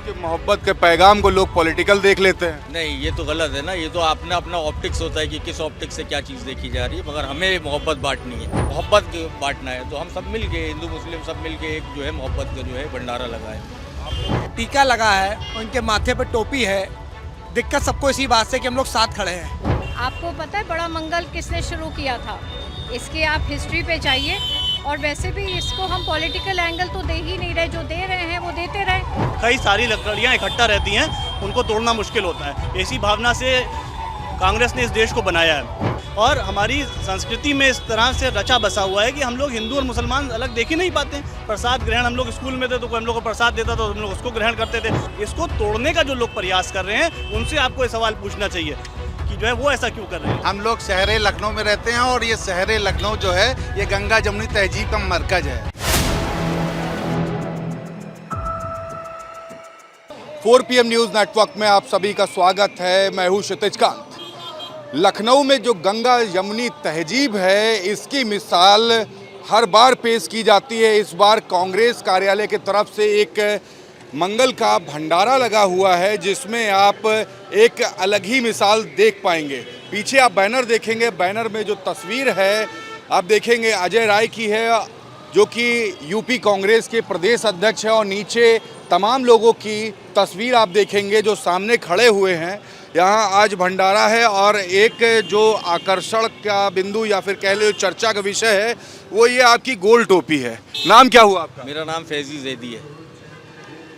आपके मोहब्बत के पैगाम को लोग पॉलिटिकल देख लेते हैं। नहीं, ये तो गलत है ना। ये तो अपना अपना ऑप्टिक्स होता है कि किस ऑप्टिक्स से क्या चीज़ देखी जा रही है। मगर हमें मोहब्बत बांटनी है, मोहब्बत बांटना है, तो हम सब मिल के, हिंदू मुस्लिम सब मिल के एक जो है मोहब्बत का जो है भंडारा लगाए। टीका लगा है, उनके माथे पर टोपी है। दिक्कत सबको इसी बात से कि हम लोग साथ खड़े हैं। आपको पता है बड़ा मंगल किसने शुरू किया था? इसकी आप हिस्ट्री पे जाइए। और वैसे भी इसको हम पॉलिटिकल एंगल तो दे ही नहीं रहे, जो दे रहे हैं वो देते रहे। कई सारी लकड़ियाँ इकट्ठा रहती हैं, उनको तोड़ना मुश्किल होता है। इसी भावना से कांग्रेस ने इस देश को बनाया है और हमारी संस्कृति में इस तरह से रचा बसा हुआ है कि हम लोग हिंदू और मुसलमान अलग देख ही नहीं पाते। प्रसाद ग्रहण, हम लोग स्कूल में थे तो कोई हम लोग को प्रसाद देता तो हम लोग उसको ग्रहण करते थे। इसको तोड़ने का जो लोग प्रयास कर रहे हैं उनसे आपको ये सवाल पूछना चाहिए कि जो है वो ऐसा क्यों कर रहे हैं। हम लोग शहर लखनऊ में रहते हैं और ये शहर लखनऊ जो है ये गंगा जमुनी तहजीब का मरकज है। 4 PM न्यूज़ नेटवर्क में आप सभी का स्वागत है। मैं हूँ क्षितिज कांत। लखनऊ में जो गंगा यमुनी तहजीब है, इसकी मिसाल हर बार पेश की जाती है। इस बार कांग्रेस कार्यालय की तरफ से एक मंगल का भंडारा लगा हुआ है, जिसमें आप एक अलग ही मिसाल देख पाएंगे। पीछे आप बैनर देखेंगे, बैनर में जो तस्वीर है आप देखेंगे अजय राय की है, जो कि यूपी कांग्रेस के प्रदेश अध्यक्ष है, और नीचे तमाम लोगों की तस्वीर आप देखेंगे जो सामने खड़े हुए हैं। यहाँ आज भंडारा है और एक जो आकर्षण का बिंदु या फिर कह लो चर्चा का विषय है वो ये आपकी गोल टोपी है। नाम क्या हुआ आपका? मेरा नाम फैजी जैदी है।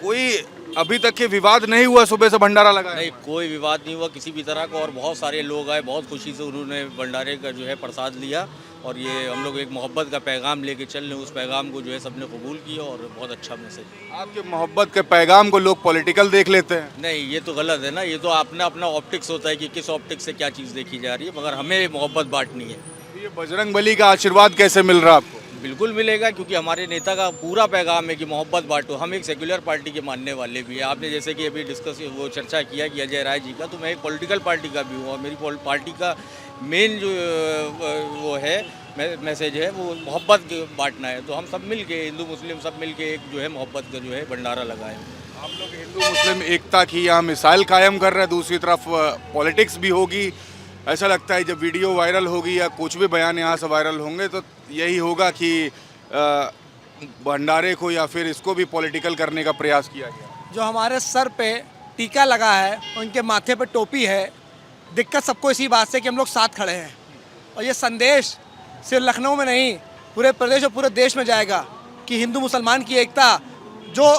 कोई अभी तक के विवाद नहीं हुआ? सुबह से भंडारा लगा है? नहीं, कोई विवाद नहीं हुआ किसी भी तरह का, और बहुत सारे लोग आए, बहुत खुशी से उन्होंने भंडारे का जो है प्रसाद लिया। और ये हम लोग एक मोहब्बत का पैगाम लेके चल रहे हैं, उस पैगाम को जो है सबने कबूल किया और बहुत अच्छा मैसेज। आपके मोहब्बत के पैगाम को लोग पॉलिटिकल देख लेते हैं। नहीं, ये तो गलत है ना। ये तो अपना अपना ऑप्टिक्स होता है कि किस ऑप्टिक्स से क्या चीज़ देखी जा रही है। मगर हमें मोहब्बत बांटनी है। ये बजरंगबली का आशीर्वाद कैसे मिल रहा है आपको? बिल्कुल मिलेगा, क्योंकि हमारे नेता का पूरा पैगाम है कि मोहब्बत बांटो। हम एक सेक्युलर पार्टी के मानने वाले भी हैं। आपने जैसे कि अभी डिस्कस वो चर्चा किया कि अजय राय जी का, तो मैं एक पॉलिटिकल पार्टी का भी हूँ और मेरी पार्टी का मेन जो वो है मैसेज है वो मोहब्बत बांटना है। तो हम सब मिल के, हिंदू मुस्लिम सब मिल के एक जो है मोहब्बत का जो है भंडारा लगाए। आप लोग हिंदू मुस्लिम एकता की यहाँ मिसाल कायम कर रहे हैं, दूसरी तरफ पॉलिटिक्स भी होगी। ऐसा लगता है जब वीडियो वायरल होगी या कुछ भी बयान यहाँ से वायरल होंगे तो यही होगा कि भंडारे को या फिर इसको भी पॉलिटिकल करने का प्रयास किया गया। जो हमारे सर पे टीका लगा है, उनके माथे पर टोपी है। दिक्कत सबको इसी बात से कि हम लोग साथ खड़े हैं। और ये संदेश सिर्फ लखनऊ में नहीं, पूरे प्रदेश और पूरे देश में जाएगा कि हिंदू मुसलमान की एकता जो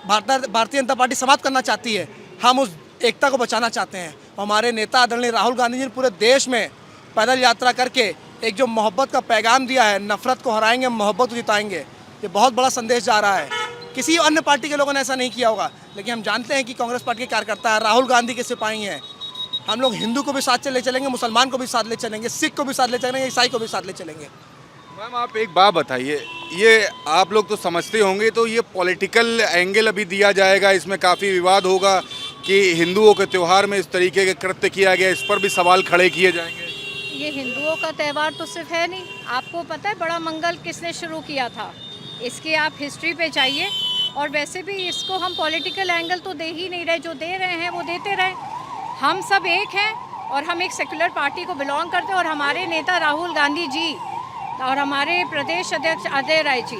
भारतीय जनता पार्टी समाप्त करना चाहती है, हम उस एकता को बचाना चाहते हैं। हमारे नेता आदरणीय राहुल गांधी जी ने पूरे देश में पैदल यात्रा करके एक जो मोहब्बत का पैगाम दिया है, नफरत को हराएंगे, मोहब्बत को जिताएंगे, ये बहुत बड़ा संदेश जा रहा है। किसी अन्य पार्टी के लोगों ने ऐसा नहीं किया होगा, लेकिन हम जानते हैं कि कांग्रेस पार्टी के कार्यकर्ता है, राहुल गांधी के सिपाही हैं। हम लोग हिंदू को भी साथ ले चलेंगे, मुसलमान को भी साथ ले चलेंगे, सिख को भी साथ ले चलेंगे, ईसाई को भी साथ ले चलेंगे। मैम, आप एक बात बताइए, ये आप लोग तो समझते होंगे, तो ये पॉलिटिकल एंगल अभी दिया जाएगा, इसमें काफ़ी विवाद होगा कि हिंदुओं के त्यौहार में इस तरीके के कृत्य किया गया, इस पर भी सवाल खड़े किए जाएंगे। ये हिंदुओं का त्यौहार तो सिर्फ है नहीं। आपको पता है बड़ा मंगल किसने शुरू किया था? इसकी आप हिस्ट्री पे जाइए। और वैसे भी इसको हम पॉलिटिकल एंगल तो दे ही नहीं रहे, जो दे रहे हैं वो देते रहे। हम सब एक हैं और हम एक सेक्युलर पार्टी को बिलोंग करते हैं। और हमारे नेता राहुल गांधी जी और हमारे प्रदेश अध्यक्ष अजय राय जी,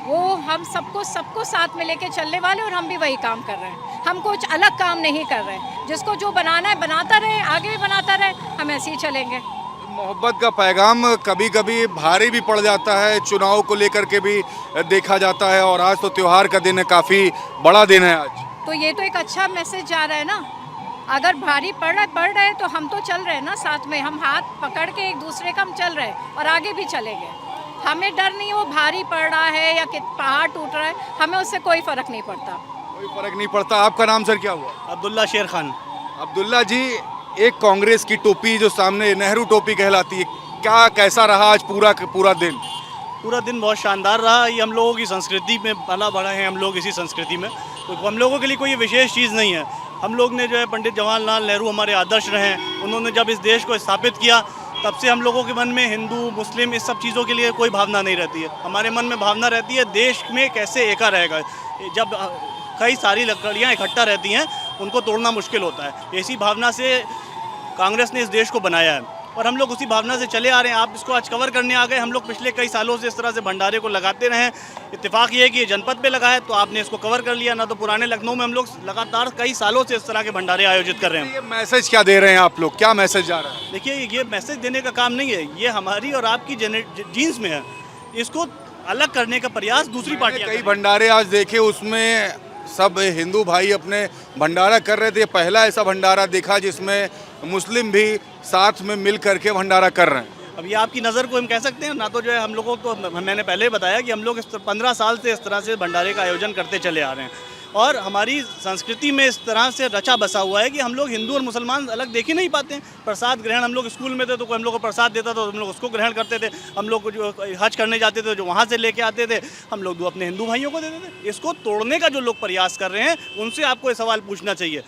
वो हम सबको साथ में लेके चलने वाले, और हम भी वही काम कर रहे हैं। हम कुछ अलग काम नहीं कर रहे हैं। जिसको जो बनाना है बनाता रहे, आगे भी बनाता रहे, हम ऐसे ही चलेंगे। मोहब्बत का पैगाम कभी कभी भारी भी पड़ जाता है, चुनाव को लेकर के भी देखा जाता है, और आज तो त्यौहार का दिन है, काफ़ी बड़ा दिन है आज। तो ये तो एक अच्छा मैसेज जा रहा है ना। अगर भारी पड़ रहा है तो हम तो चल रहे हैं ना साथ में। हम हाथ पकड़ के एक दूसरे का हम चल रहे हैं और आगे भी चलेंगे। हमें डर नहीं, वो भारी पड़ रहा है या पहाड़ टूट रहा है, हमें उससे कोई फ़र्क नहीं पड़ता। कोई फ़र्क नहीं पड़ता। आपका नाम सर क्या हुआ? अब्दुल्ला शेर खान। अब्दुल्ला जी, एक कांग्रेस की टोपी जो सामने नेहरू टोपी कहलाती है, क्या कैसा रहा आज पूरा दिन? पूरा दिन बहुत शानदार रहा। ये हम लोगों की संस्कृति में पला बड़ा है, हम लोग इसी संस्कृति में, तो हम लोगों के लिए कोई विशेष चीज़ नहीं है। हम लोग ने जो है पंडित जवाहरलाल नेहरू हमारे आदर्श रहे हैं। उन्होंने जब इस देश को स्थापित किया तब से हम लोगों के मन में हिंदू मुस्लिम इस सब चीज़ों के लिए कोई भावना नहीं रहती है। हमारे मन में भावना रहती है देश में कैसे एका रहेगा। जब कई सारी लकड़ियाँ इकट्ठा रहती हैं, उनको तोड़ना मुश्किल होता है। ऐसी भावना से कांग्रेस ने इस देश को बनाया है और हम लोग उसी भावना से चले आ रहे हैं। आप इसको आज कवर करने आ गए। हम लोग पिछले कई सालों से इस तरह से भंडारे को लगाते रहे हैं। इत्तेफाक ये है कि ये जनपद पे लगा है तो आपने इसको कवर कर लिया, ना तो पुराने लखनऊ में हम लोग लगातार कई सालों से इस तरह के भंडारे आयोजित कर रहे हैं। ये मैसेज क्या दे रहे हैं आप लोग, क्या मैसेज जा रहा है? देखिए, ये मैसेज देने का काम नहीं है, ये हमारी और आपकी जीन्स में है। इसको अलग करने का प्रयास दूसरी पार्टियां कई भंडारे आज देखे, उसमें सब हिंदू भाई अपने भंडारा कर रहे थे। पहला ऐसा भंडारा देखा जिसमें मुस्लिम भी साथ में मिल करके भंडारा कर रहे हैं। अब ये आपकी नज़र को हम कह सकते हैं ना, तो जो है हम लोगों को, मैंने पहले ही बताया कि हम लोग 15 साल से इस तरह से भंडारे का आयोजन करते चले आ रहे हैं और हमारी संस्कृति में इस तरह से रचा बसा हुआ है कि हम लोग हिंदू और मुसलमान अलग देख ही नहीं पाते हैं। प्रसाद ग्रहण, हम लोग स्कूल में थे तो कोई हम लोग को प्रसाद देता था तो हम लोग उसको ग्रहण करते थे। हम लोग जो हज करने जाते थे जो वहाँ से लेके आते थे, हम लोग अपने हिंदू भाइयों को देते थे। इसको तोड़ने का जो लोग प्रयास कर रहे हैं उनसे आपको ये सवाल पूछना चाहिए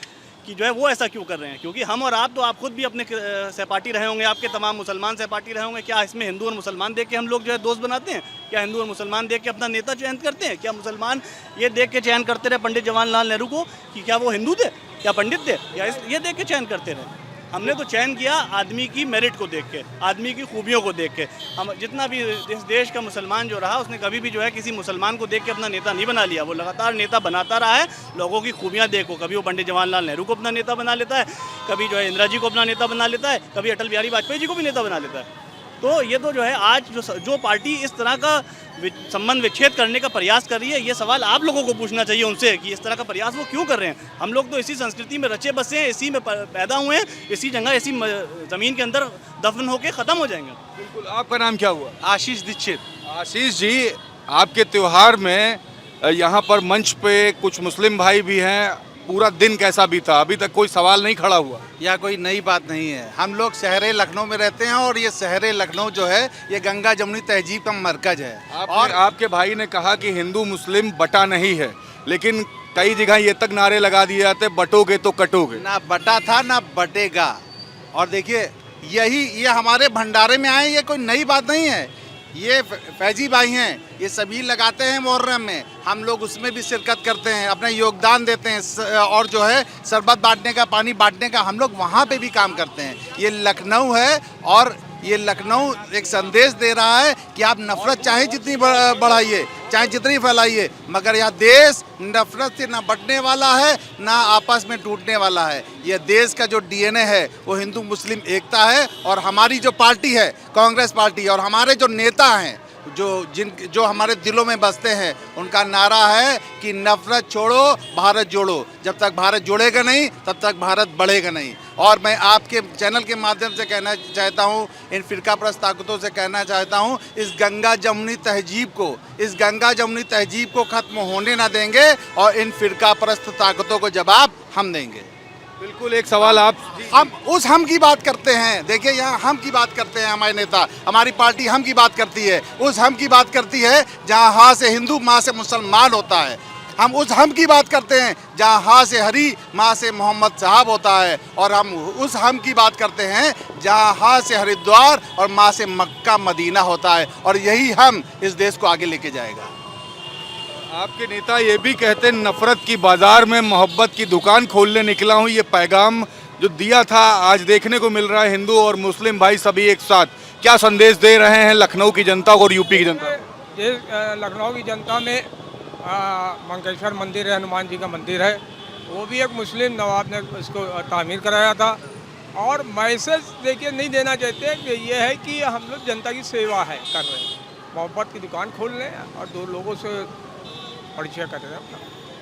कि जो है वो ऐसा क्यों कर रहे हैं, क्योंकि हम और आप तो आप खुद भी अपने सहपाठी रहे होंगे, आपके तमाम मुसलमान सहपाठी रहे होंगे। क्या इसमें हिंदू और मुसलमान देख के हम लोग जो है दोस्त बनाते हैं? क्या हिंदू और मुसलमान देख के अपना नेता चयन करते हैं? क्या मुसलमान ये देख के चयन करते रहे पंडित जवाहरलाल नेहरू को कि क्या वो हिंदू थे या पंडित थे, या ये देख के चयन करते रहे? हमने तो चयन किया आदमी की मेरिट को देख के, आदमी की खूबियों को देख के। हम जितना भी इस देश का मुसलमान जो रहा उसने कभी भी जो है किसी मुसलमान को देख के अपना नेता नहीं बना लिया। वो लगातार नेता बनाता रहा है लोगों की खूबियां देखो। कभी वो पंडित जवाहरलाल नेहरू को अपना नेता बना लेता है, कभी जो है इंदिरा जी को अपना नेता बना लेता है, कभी अटल बिहारी वाजपेयी जी को भी नेता बना लेता है। तो ये तो जो है आज जो पार्टी इस तरह का संबंध विच्छेद करने का प्रयास कर रही है, ये सवाल आप लोगों को पूछना चाहिए उनसे कि इस तरह का प्रयास वो क्यों कर रहे हैं। हम लोग तो इसी संस्कृति में रचे बसे हैं, इसी में पैदा हुए हैं, इसी जगह इसी ज़मीन के अंदर दफन होकर ख़त्म हो जाएंगे। बिल्कुल। आपका नाम क्या हुआ? आशीष दीक्षित। आशीष जी, आपके त्योहार में यहाँ पर मंच पे कुछ मुस्लिम भाई भी हैं, पूरा दिन कैसा बीता? अभी तक कोई सवाल नहीं खड़ा हुआ? या कोई नई बात नहीं है। हम लोग शहर लखनऊ में रहते हैं और ये शहर लखनऊ जो है ये गंगा जमुनी तहजीब का मरकज है। और आपके भाई ने कहा कि हिंदू मुस्लिम बटा नहीं है, लेकिन कई जगह ये तक नारे लगा दिए जाते, बटोगे तो कटोगे। ना बटा था ना बटेगा। और देखिए ये हमारे भंडारे में आए, ये कोई नई बात नहीं है। ये फैजी भाई हैं, ये सभी लगाते हैं मुहर्रम में, हम लोग उसमें भी शिरकत करते हैं, अपना योगदान देते हैं और जो है शरबत बांटने का, पानी बांटने का हम लोग वहाँ पे भी काम करते हैं। ये लखनऊ है और ये लखनऊ एक संदेश दे रहा है कि आप नफरत चाहे जितनी बढ़ाइए, चाहे जितनी फैलाइए, मगर यह देश नफरत से ना बटने वाला है ना आपस में टूटने वाला है। यह देश का जो डीएनए है वो हिंदू मुस्लिम एकता है। और हमारी जो पार्टी है कांग्रेस पार्टी, और हमारे जो नेता हैं जो हमारे दिलों में बसते हैं, उनका नारा है कि नफरत छोड़ो भारत जोड़ो। जब तक भारत जोड़ेगा नहीं तब तक भारत बढ़ेगा नहीं। और मैं आपके चैनल के माध्यम से कहना चाहता हूँ, इन फिरकापरस्त ताकतों से कहना चाहता हूँ, इस गंगा जमुनी तहजीब को ख़त्म होने ना देंगे और इन फिरकापरस्त ताकतों को जवाब हम देंगे। बिल्कुल। एक सवाल हम की बात करते हैं। देखिए, यहाँ हम की बात करते हैं, हमारे नेता, हमारी पार्टी हम की बात करती है। उस हम की बात करती है जहाँ हाँ से हिंदू माँ से मुसलमान होता है। हम उस हम की बात करते हैं जहाँ हाँ से हरी माँ से मोहम्मद साहब होता है। और हम उस हम की बात करते हैं जहाँ हाँ से हरिद्वार और माँ से मक्का मदीना होता है। और यही हम इस देश को आगे लेके जाएगा। आपके नेता ये भी कहते हैं नफरत की बाजार में मोहब्बत की दुकान खोलने निकला हूँ। ये पैगाम जो दिया था आज देखने को मिल रहा है। हिंदू और मुस्लिम भाई सभी एक साथ, क्या संदेश दे रहे हैं लखनऊ की जनता को और यूपी की जनता को? ये लखनऊ की जनता में मंकेश्वर मंदिर है, हनुमान जी का मंदिर है, वो भी एक मुस्लिम नवाब ने इसको तामीर कराया था। और मैसेज देखिए नहीं देना चाहते कि ये है कि हम लोग जनता की सेवा है कर रहे हैं, मोहब्बत की दुकान खोल रहे हैं और दो लोगों से परिचय कर रहे हैं अपना।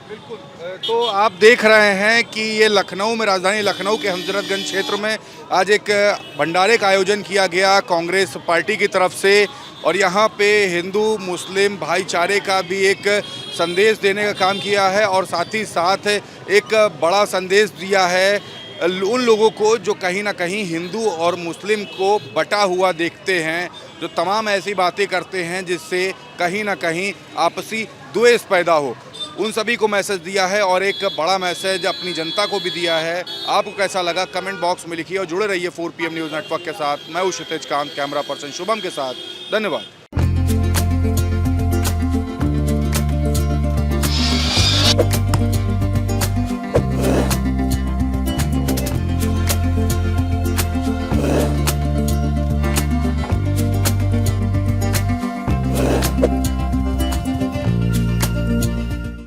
बिल्कुल। तो आप देख रहे हैं कि ये लखनऊ में, राजधानी लखनऊ के हजरतगंज क्षेत्र में आज एक भंडारे का आयोजन किया गया कांग्रेस पार्टी की तरफ से। और यहाँ पे हिंदू मुस्लिम भाईचारे का भी एक संदेश देने का काम किया है और साथ ही साथ एक बड़ा संदेश दिया है उन लोगों को जो कहीं ना कहीं हिंदू और मुस्लिम को बटा हुआ देखते हैं, जो तमाम ऐसी बातें करते हैं जिससे कहीं ना कहीं आपसी द्वेष पैदा हो। उन सभी को मैसेज दिया है और एक बड़ा मैसेज अपनी जनता को भी दिया है। आपको कैसा लगा कमेंट बॉक्स में लिखिए और जुड़े रहिए 4PM न्यूज़ नेटवर्क के साथ। मैं हूँ क्षितिज कांत, कैमरा पर्सन शुभम के साथ। धन्यवाद। है।